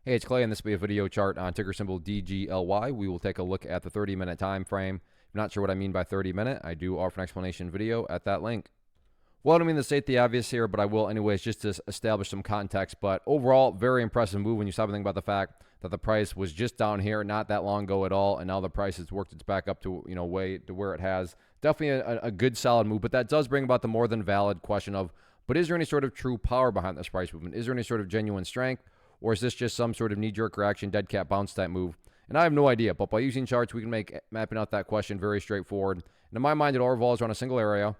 Hey, it's Clay, and this will be a video chart on ticker symbol DGLY. We will take a look at the 30-minute time frame. If you're not sure what I mean by 30-minute, I do offer an explanation video at that link. Well, I don't mean to state the obvious here, but I will anyways, just to establish some context. But overall, very impressive move when you stop and think about the fact that the price was just down here not that long ago at all, and now the price has worked its back up to, way to where it has. Definitely a good, solid move, but that does bring about the more than valid question of, but is there any sort of true power behind this price movement? Is there any sort of genuine strength? Or is this just some sort of knee-jerk reaction, dead cat bounce type move? And I have no idea, but by using charts, we can make mapping out that question very straightforward. And in my mind, it all revolves around a single area,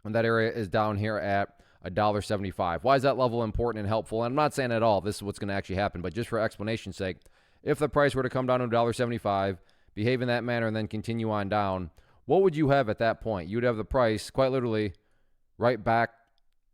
and that area is down here at $1.75. Why is that level important and helpful? And I'm not saying at all this is what's going to actually happen, but just for explanation's sake, if the price were to come down to $1.75, behave in that manner, and then continue on down, what would you have at that point? You'd have the price, quite literally, right back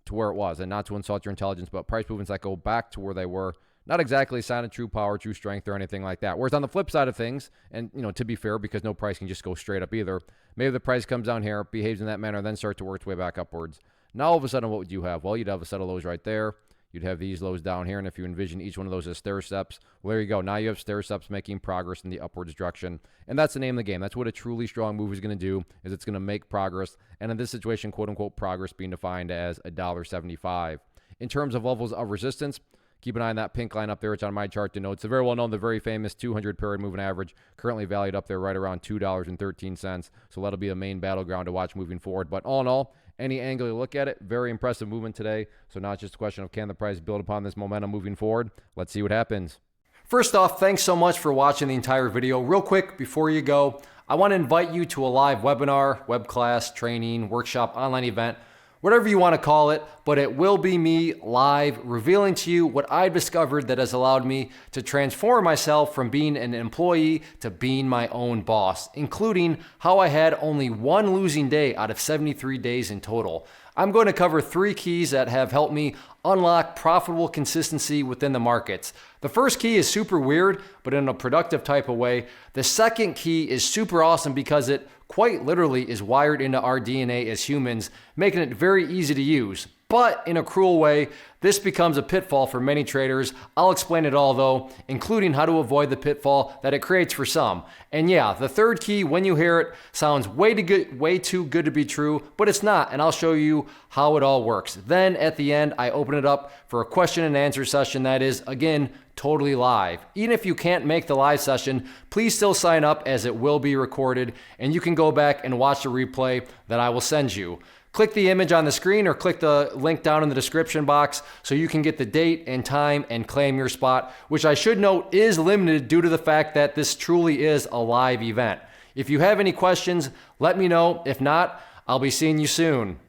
to where it was, and not to insult your intelligence, but price movements that go back to where they were, not exactly a sign of true power, true strength, or anything like that. Whereas on the flip side of things, and to be fair, because no price can just go straight up either, maybe the price comes down here, behaves in that manner, then start to work its way back upwards. Now all of a sudden, what would you have? Well, you'd have a set of lows right there. You'd have these lows down here, and if you envision each one of those as stair steps, well, there you go. Now you have stair steps making progress in the upwards direction, and that's the name of the game. That's what a truly strong move is going to do, is it's going to make progress, and in this situation, quote-unquote, progress being defined as $1.75. In terms of levels of resistance, keep an eye on that pink line up there. It's on my chart denotes the very well-known, the very famous 200-period moving average, currently valued up there right around $2.13, so that'll be a main battleground to watch moving forward. But all in all, any angle you look at it, very impressive movement today. So now it's just a question of, can the price build upon this momentum moving forward? Let's see what happens. First off, thanks so much for watching the entire video. Real quick, before you go, I want to invite you to a live webinar, web class, training, workshop, online event, whatever you want to call it, but it will be me live revealing to you what I've discovered that has allowed me to transform myself from being an employee to being my own boss, including how I had only one losing day out of 73 days in total. I'm going to cover 3 keys that have helped me unlock profitable consistency within the markets. The first key is super weird, but in a productive type of way. The second key is super awesome because it quite literally is wired into our DNA as humans, making it very easy to use. But in a cruel way, this becomes a pitfall for many traders. I'll explain it all though, including how to avoid the pitfall that it creates for some. And yeah, the third key, when you hear it, sounds way too good to be true, but it's not, and I'll show you how it all works. Then at the end, I open it up for a question and answer session that is, again, totally live. Even if you can't make the live session, please still sign up as it will be recorded, and you can go back and watch the replay that I will send you. Click the image on the screen or click the link down in the description box so you can get the date and time and claim your spot, which I should note is limited due to the fact that this truly is a live event. If you have any questions, let me know. If not, I'll be seeing you soon.